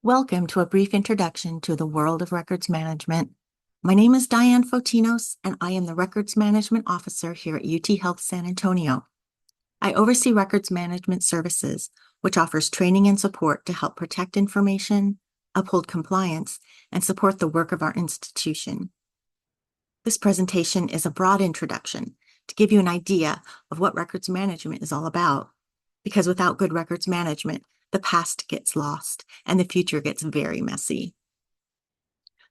Welcome to a brief introduction to the world of records management. My name is Diane Fotinos, and I am the Records Management Officer here at UT Health San Antonio. I oversee records management services, which offers training and support to help protect information, uphold compliance, and support the work of our institution. This presentation is a broad introduction to give you an idea of what records management is all about, because without good records management, the past gets lost and the future gets very messy.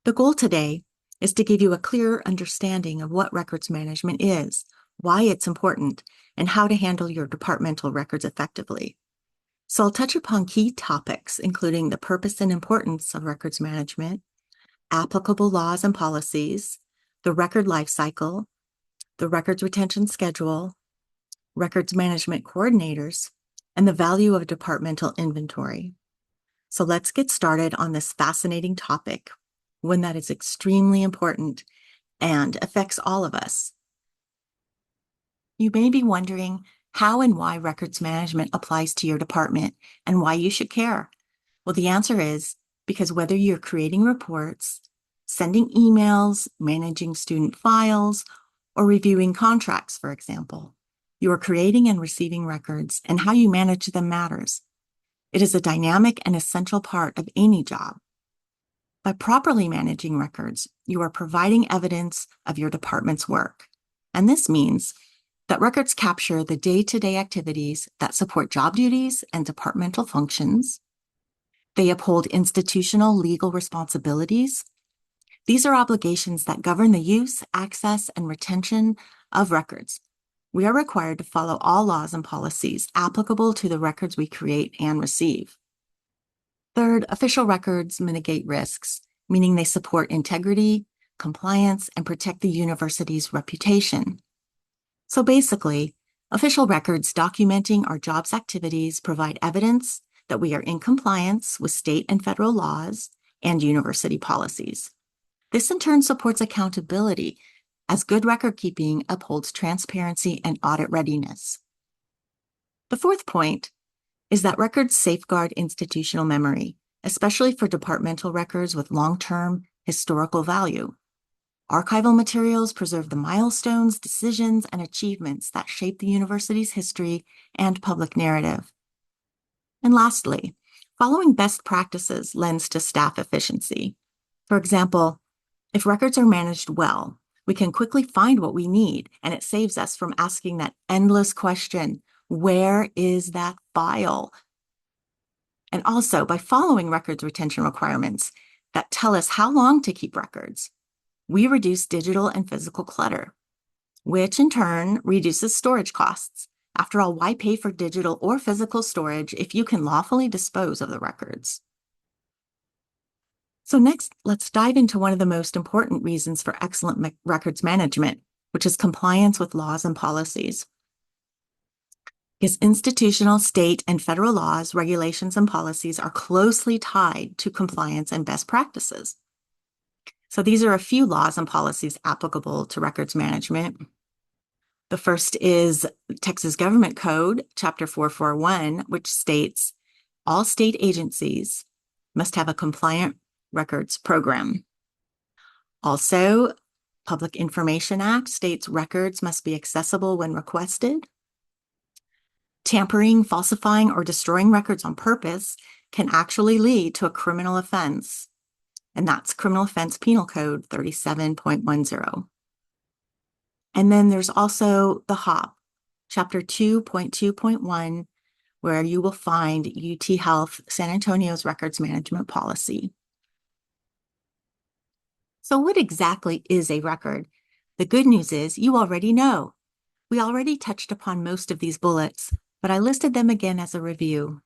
The goal today is to give you a clearer understanding of what records management is, why it's important, and how to handle your departmental records effectively. So I'll touch upon key topics, including the purpose and importance of records management, applicable laws and policies, the record lifecycle, the records retention schedule, records management coordinators, and the value of departmental inventory. So let's get started on this fascinating topic, one that is extremely important and affects all of us. You may be wondering how and why records management applies to your department and why you should care. Well, the answer is because whether you're creating reports, sending emails, managing student files, or reviewing contracts, for example, you are creating and receiving records, and how you manage them matters. It is a dynamic and essential part of any job. By properly managing records, you are providing evidence of your department's work. And this means that records capture the day-to-day activities that support job duties and departmental functions. They uphold institutional legal responsibilities. These are obligations that govern the use, access, and retention of records. We are required to follow all laws and policies applicable to the records we create and receive. Third, official records mitigate risks, meaning they support integrity, compliance, and protect the university's reputation. So basically, official records documenting our job's activities provide evidence that we are in compliance with state and federal laws and university policies. This in turn supports accountability, as good record keeping upholds transparency and audit readiness. The fourth point is that records safeguard institutional memory, especially for departmental records with long-term historical value. Archival materials preserve the milestones, decisions, and achievements that shape the university's history and public narrative. And lastly, following best practices lends to staff efficiency. For example, if records are managed well, we can quickly find what we need, and it saves us from asking that endless question, where is that file? And also, by following records retention requirements that tell us how long to keep records, we reduce digital and physical clutter, which in turn reduces storage costs. After all, why pay for digital or physical storage if you can lawfully dispose of the records? So next, let's dive into one of the most important reasons for excellent records management, which is compliance with laws and policies. Because institutional, state, and federal laws, regulations, and policies are closely tied to compliance and best practices. So these are a few laws and policies applicable to records management. The first is Texas Government Code, Chapter 441, which states all state agencies must have a compliant records program. Also, Public Information Act states records must be accessible when requested. Tampering, falsifying, or destroying records on purpose can actually lead to a criminal offense, and that's Criminal Offense Penal Code 37.10. And then there's also the HOP, Chapter 2.2.1, where you will find UT Health San Antonio's records management policy. So what exactly is a record? The good news is you already know. We already touched upon most of these bullets, but I listed them again as a review.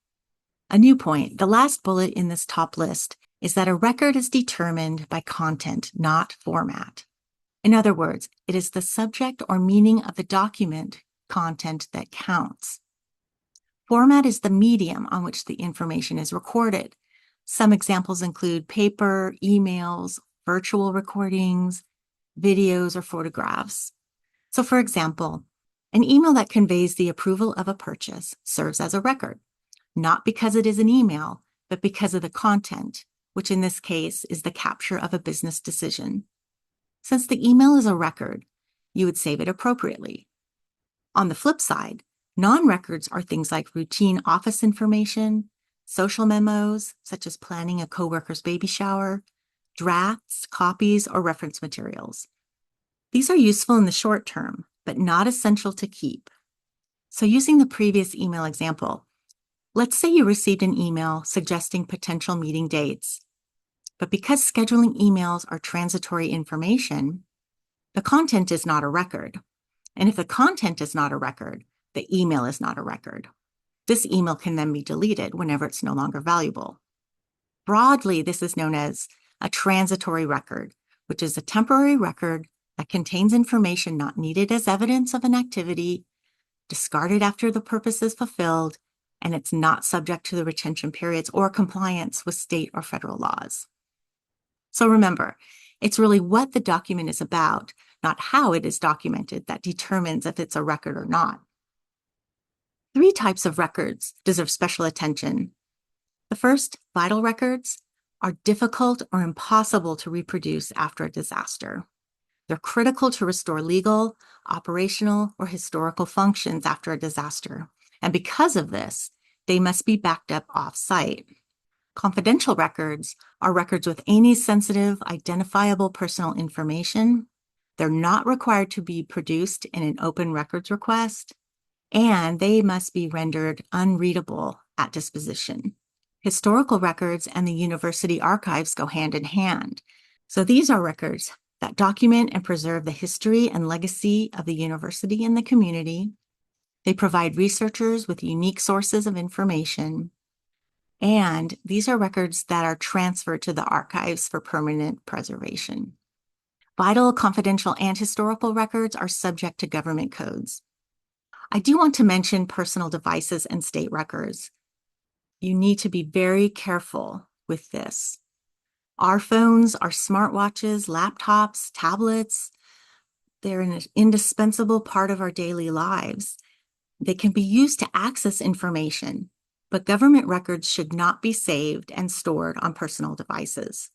A new point, the last bullet in this top list, is that a record is determined by content, not format. In other words, it is the subject or meaning of the document content that counts. Format is the medium on which the information is recorded. Some examples include paper, emails, virtual recordings, videos, or photographs. So for example, an email that conveys the approval of a purchase serves as a record, not because it is an email, but because of the content, which in this case is the capture of a business decision. Since the email is a record, you would save it appropriately. On the flip side, non-records are things like routine office information, social memos, such as planning a coworker's baby shower, drafts, copies, or reference materials. These are useful in the short term, but not essential to keep. So using the previous email example, let's say you received an email suggesting potential meeting dates, but because scheduling emails are transitory information, the content is not a record. And if the content is not a record, the email is not a record. This email can then be deleted whenever it's no longer valuable. Broadly, this is known as a transitory record, which is a temporary record that contains information not needed as evidence of an activity, discarded after the purpose is fulfilled, and it's not subject to the retention periods or compliance with state or federal laws. So remember, it's really what the document is about, not how it is documented, that determines if it's a record or not. 3 types of records deserve special attention. The first, vital records, are difficult or impossible to reproduce after a disaster. They're critical to restore legal, operational, or historical functions after a disaster. And because of this, they must be backed up off-site. Confidential records are records with any sensitive, identifiable personal information. They're not required to be produced in an open records request, and they must be rendered unreadable at disposition. Historical records and the university archives go hand in hand. So these are records that document and preserve the history and legacy of the university and the community. They provide researchers with unique sources of information. And these are records that are transferred to the archives for permanent preservation. Vital, confidential, and historical records are subject to government codes. I do want to mention personal devices and state records. You need to be very careful with this. Our phones, our smartwatches, laptops, tablets, they're an indispensable part of our daily lives. They can be used to access information, but government records should not be saved and stored on personal devices.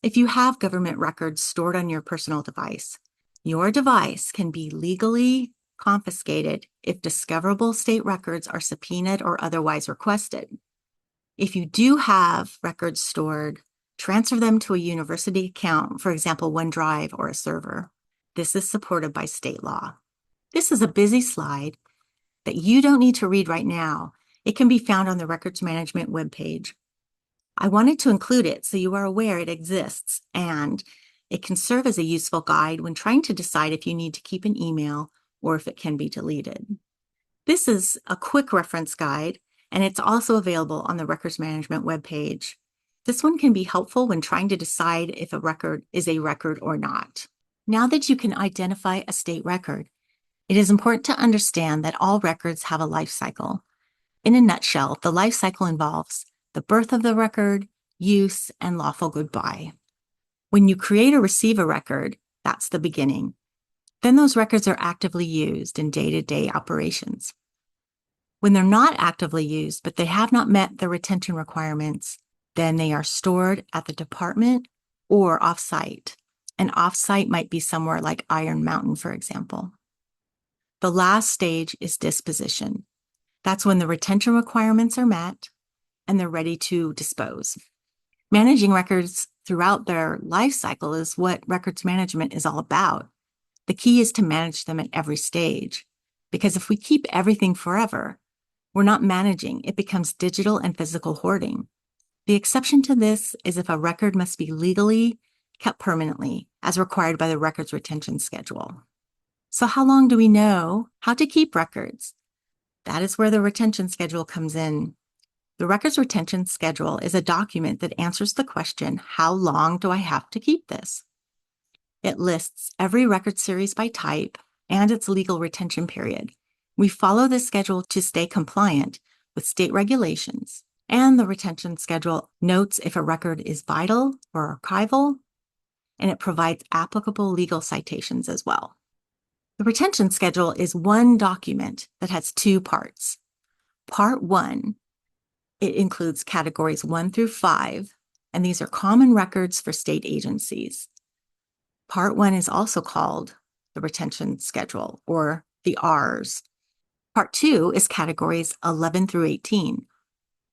If you have government records stored on your personal device, your device can be legally confiscated if discoverable state records are subpoenaed or otherwise requested. If you do have records stored, transfer them to a university account, for example, OneDrive or a server. This is supported by state law. This is a busy slide that you don't need to read right now. It can be found on the Records Management webpage. I wanted to include it so you are aware it exists, and it can serve as a useful guide when trying to decide if you need to keep an email or if it can be deleted. This is a quick reference guide, and it's also available on the Records Management webpage. This one can be helpful when trying to decide if a record is a record or not. Now that you can identify a state record, it is important to understand that all records have a life cycle. In a nutshell, the life cycle involves the birth of the record, use, and lawful goodbye. When you create or receive a record, that's the beginning. Then those records are actively used in day-to-day operations. When they're not actively used, but they have not met the retention requirements, then they are stored at the department or off-site. And off-site might be somewhere like Iron Mountain, for example. The last stage is disposition. That's when the retention requirements are met and they're ready to dispose. Managing records throughout their life cycle is what records management is all about. The key is to manage them at every stage, because if we keep everything forever, we're not managing. It becomes digital and physical hoarding. The exception to this is if a record must be legally kept permanently, as required by the records retention schedule. So how long do we know how to keep records? That is where the retention schedule comes in. The records retention schedule is a document that answers the question, how long do I have to keep this? It lists every record series by type and its legal retention period. We follow this schedule to stay compliant with state regulations, and the retention schedule notes if a record is vital or archival, and it provides applicable legal citations as well. The retention schedule is one document that has 2 parts. Part 1 It includes categories 1 through 5, and these are common records for state agencies. Part 1 is also called the retention schedule, or the Rs. Part 2 is categories 11 through 18.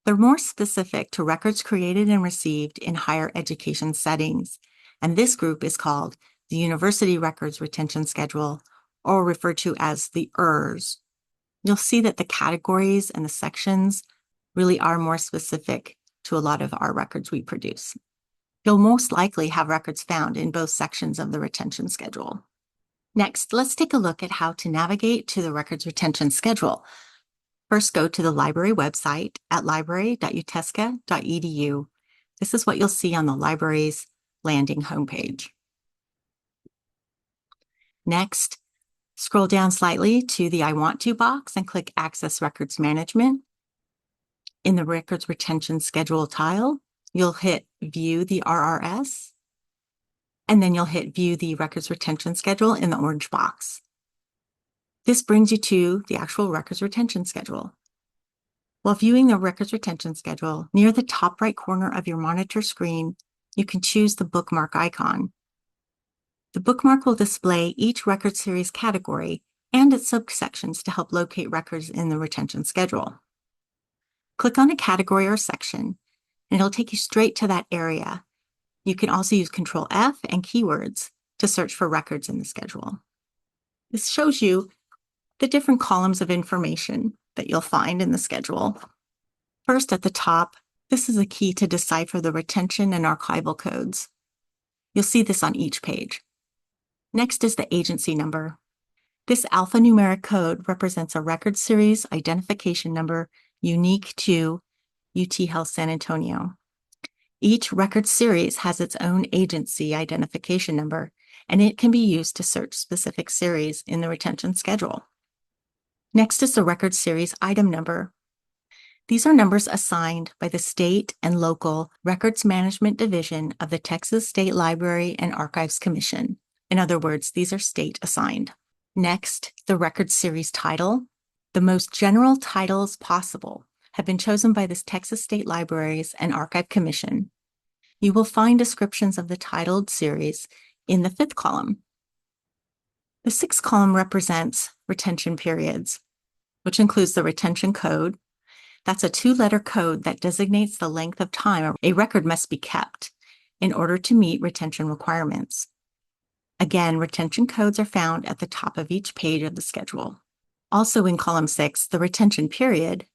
They're more specific to records created and received in higher education settings, and this group is called the University Records Retention Schedule, or referred to as the ERS. You'll see that the categories and the sections really are more specific to a lot of our records we produce. You'll most likely have records found in both sections of the retention schedule. Next, let's take a look at how to navigate to the records retention schedule. First, go to the library website at library.utesca.edu. This is what you'll see on the library's landing homepage. Next, scroll down slightly to the I Want To box and click Access Records Management. In the Records Retention Schedule tile, you'll hit View the RRS, and then you'll hit View the Records Retention Schedule in the orange box. This brings you to the actual Records Retention Schedule. While viewing the Records Retention Schedule, near the top right corner of your monitor screen, you can choose the bookmark icon. The bookmark will display each record series category and its subsections to help locate records in the retention schedule. Click on a category or section, and it'll take you straight to that area. You can also use Control F and keywords to search for records in the schedule. This shows you the different columns of information that you'll find in the schedule. First, at the top, this is a key to decipher the retention and archival codes. You'll see this on each page. Next is the agency number. This alphanumeric code represents a record series identification number unique to UT Health San Antonio. Each record series has its own agency identification number, and it can be used to search specific series in the retention schedule. Next is the record series item number. These are numbers assigned by the state and local Records Management Division of the Texas State Library and Archives Commission. In other words, these are state assigned. Next, the record series title. The most general titles possible have been chosen by the Texas State Libraries and Archive Commission. You will find descriptions of the titled series in the 5th column. The 6th column represents retention periods, which includes the retention code. That's a 2-letter code that designates the length of time a record must be kept in order to meet retention requirements. Again, retention codes are found at the top of each page of the schedule. Also in column 6, the retention period,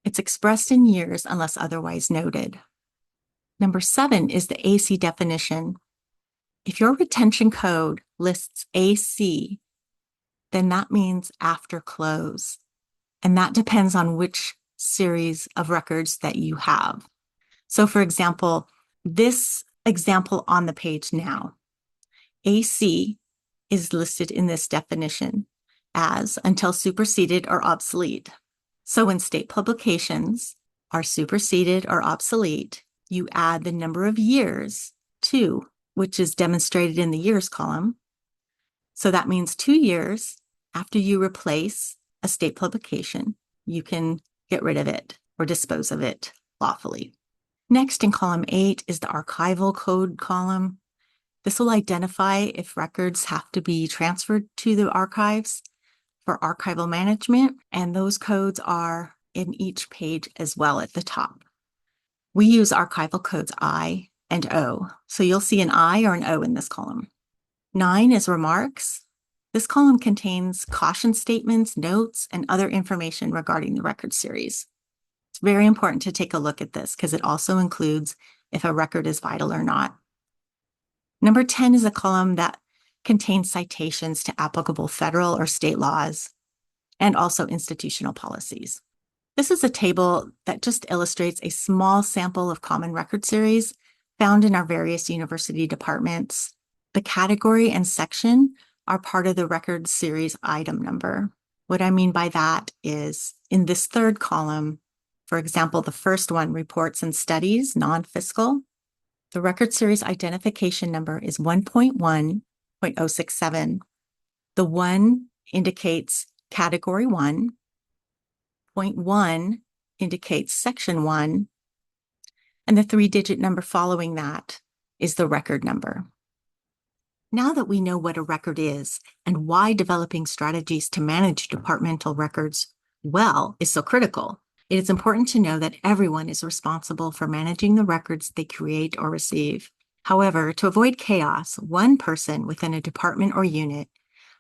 it's expressed in years unless otherwise noted. Number 7 is the AC definition. If your retention code lists AC, then that means after close. And that depends on which series of records that you have. So for example, this example on the page now, AC is listed in this definition as until superseded or obsolete. So when state publications are superseded or obsolete, you add the number of years to, which is demonstrated in the years column. So that means 2 years after you replace a state publication, you can get rid of it or dispose of it lawfully. Next in column 8 is the archival code column. This will identify if records have to be transferred to the archives for archival management, and those codes are in each page as well at the top. We use archival codes I and O, so you'll see an I or an O in this column. 9 is remarks. This column contains caution statements, notes, and other information regarding the record series. It's very important to take a look at this because it also includes if a record is vital or not. Number 10 is a column that contains citations to applicable federal or state laws and also institutional policies. This is a table that just illustrates a small sample of common record series found in our various university departments. The category and section are part of the record series item number. What I mean by that is in this 3rd column, for example, the first one, reports and studies, non-fiscal, the record series identification number is 1.1.067. The 1 indicates category 1. Point 1 indicates Section 1, and the 3-digit number following that is the record number. Now that we know what a record is and why developing strategies to manage departmental records well is so critical, it is important to know that everyone is responsible for managing the records they create or receive. However, to avoid chaos, one person within a department or unit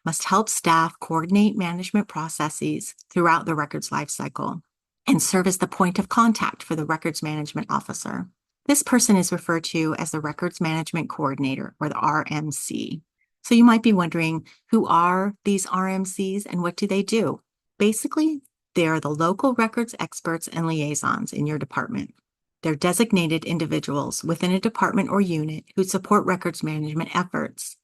must help staff coordinate management processes throughout the records lifecycle and serve as the point of contact for the records management officer. This person is referred to as the Records Management Coordinator, or the RMC. So you might be wondering, who are these RMCs and what do they do? Basically, they are the local records experts and liaisons in your department. They're designated individuals within a department or unit who support records management efforts.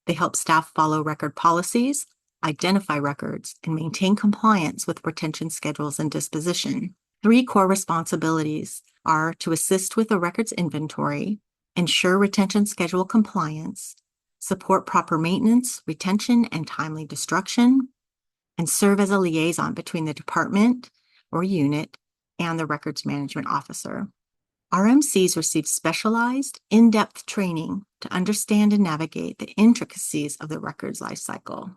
They help staff follow record policies, identify records, and maintain compliance with retention schedules and disposition. 3 core responsibilities are to assist with the records inventory, ensure retention schedule compliance, support proper maintenance, retention, and timely destruction, and serve as a liaison between the department or unit and the records management officer. RMCs receive specialized, in-depth training to understand and navigate the intricacies of the records lifecycle.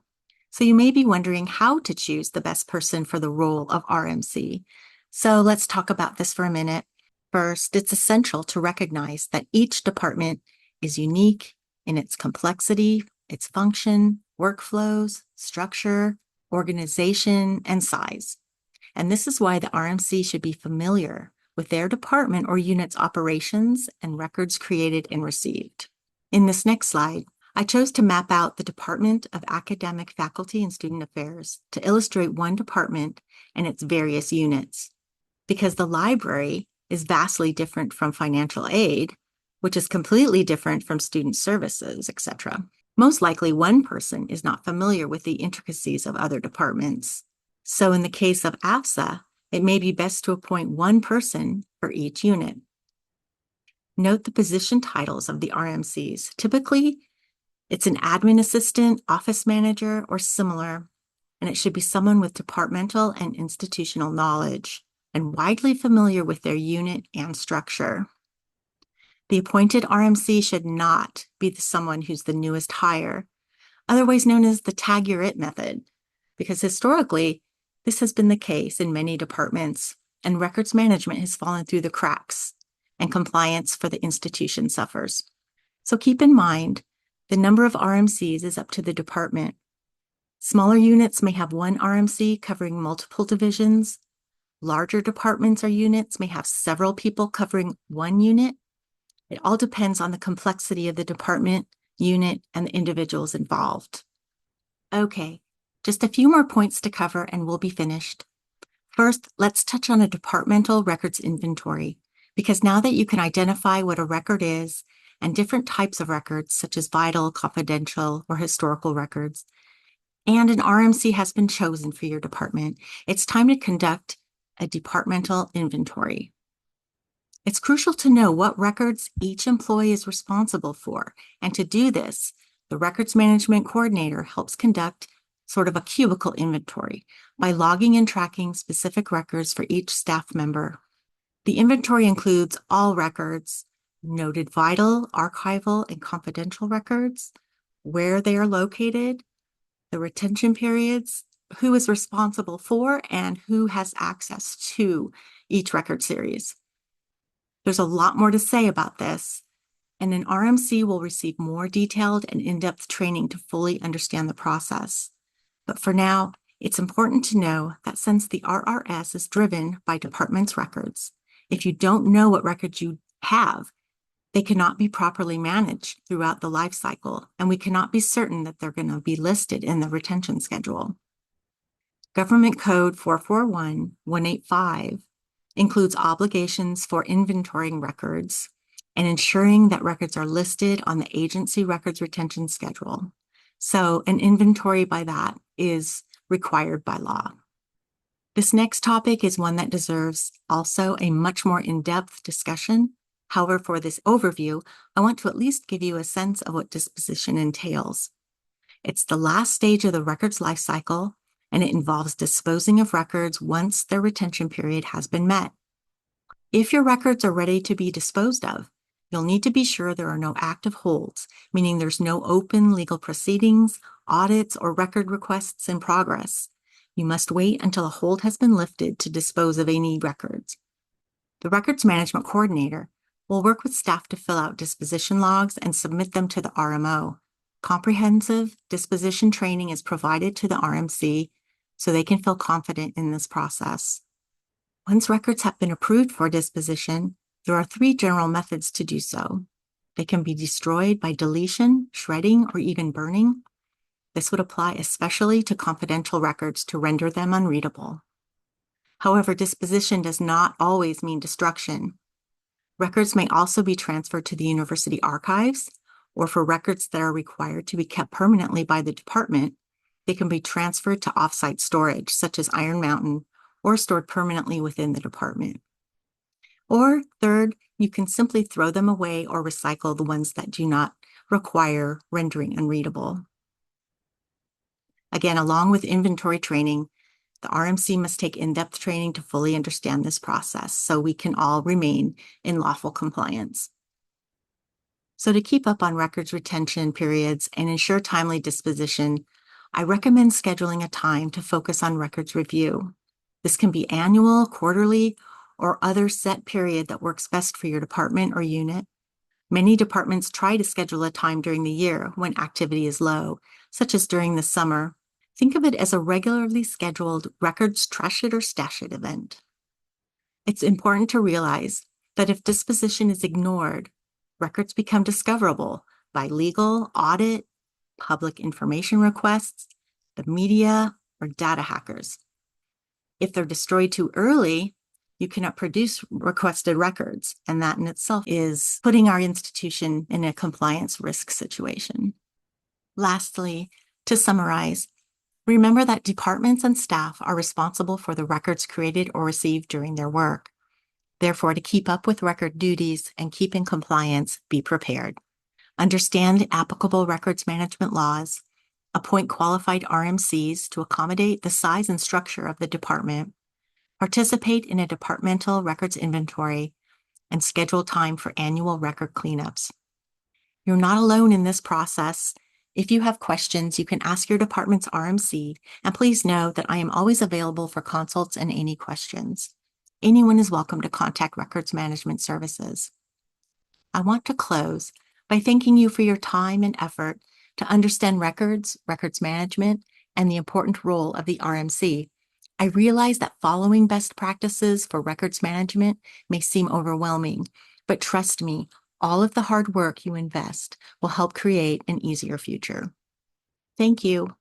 So you may be wondering how to choose the best person for the role of RMC. So let's talk about this for a minute. First, it's essential to recognize that each department is unique in its complexity, its function, workflows, structure, organization, and size. And this is why the RMC should be familiar with their department or unit's operations and records created and received. In this next slide, I chose to map out the Department of Academic Faculty and Student Affairs to illustrate one department and its various units. Because the library is vastly different from financial aid, which is completely different from student services, etc. Most likely one person is not familiar with the intricacies of other departments. So in the case of AFSA, it may be best to appoint one person for each unit. Note the position titles of the RMCs. Typically, it's an admin assistant, office manager, or similar, and it should be someone with departmental and institutional knowledge and widely familiar with their unit and structure. The appointed RMC should not be someone who's the newest hire, otherwise known as the tag you're it method, because historically, this has been the case in many departments, and records management has fallen through the cracks, and compliance for the institution suffers. So keep in mind, the number of RMCs is up to the department. Smaller units may have one RMC covering multiple divisions. Larger departments or units may have several people covering one unit. It all depends on the complexity of the department, unit, and the individuals involved. Okay, just a few more points to cover and we'll be finished. First, let's touch on a departmental records inventory, because now that you can identify what a record is and different types of records, such as vital, confidential, or historical records, and an RMC has been chosen for your department, it's time to conduct a departmental inventory. It's crucial to know what records each employee is responsible for, and to do this, the Records Management Coordinator helps conduct sort of a cubicle inventory by logging and tracking specific records for each staff member. The inventory includes all records, noted vital, archival, and confidential records, where they are located, the retention periods, who is responsible for, and who has access to each record series. There's a lot more to say about this, and an RMC will receive more detailed and in-depth training to fully understand the process. But for now, it's important to know that since the RRS is driven by department's records, if you don't know what records you have, they cannot be properly managed throughout the life cycle, and we cannot be certain that they're going to be listed in the retention schedule. Government Code 441-185 includes obligations for inventorying records and ensuring that records are listed on the agency records retention schedule. So an inventory by that is required by law. This next topic is one that deserves also a much more in-depth discussion. However, for this overview, I want to at least give you a sense of what disposition entails. It's the last stage of the records life cycle and it involves disposing of records once their retention period has been met. If your records are ready to be disposed of, you'll need to be sure there are no active holds, meaning there's no open legal proceedings, audits, or record requests in progress. You must wait until a hold has been lifted to dispose of any records. The Records Management Coordinator will work with staff to fill out disposition logs and submit them to the RMO. Comprehensive disposition training is provided to the RMC so they can feel confident in this process. Once records have been approved for disposition, there are 3 general methods to do so. They can be destroyed by deletion, shredding, or even burning. This would apply especially to confidential records to render them unreadable. However, disposition does not always mean destruction. Records may also be transferred to the university archives, or for records that are required to be kept permanently by the department, they can be transferred to offsite storage, such as Iron Mountain, or stored permanently within the department. Or third, you can simply throw them away or recycle the ones that do not require rendering unreadable. Again, along with inventory training, the RMC must take in-depth training to fully understand this process so we can all remain in lawful compliance. So to keep up on records retention periods and ensure timely disposition, I recommend scheduling a time to focus on records review. This can be annual, quarterly, or other set period that works best for your department or unit. Many departments try to schedule a time during the year when activity is low, such as during the summer. Think of it as a regularly scheduled records trash it or stash it event. It's important to realize that if disposition is ignored, records become discoverable by legal, audit, public information requests, the media, or data hackers. If they're destroyed too early, you cannot produce requested records, and that in itself is putting our institution in a compliance risk situation. Lastly, to summarize, remember that departments and staff are responsible for the records created or received during their work. Therefore, to keep up with record duties and keep in compliance, be prepared. Understand applicable records management laws, appoint qualified RMCs to accommodate the size and structure of the department, participate in a departmental records inventory, and schedule time for annual record cleanups. You're not alone in this process. If you have questions, you can ask your department's RMC, and please know that I am always available for consults and any questions. Anyone is welcome to contact Records Management Services. I want to close by thanking you for your time and effort to understand records, records management, and the important role of the RMC. I realize that following best practices for records management may seem overwhelming, but trust me, all of the hard work you invest will help create an easier future. Thank you.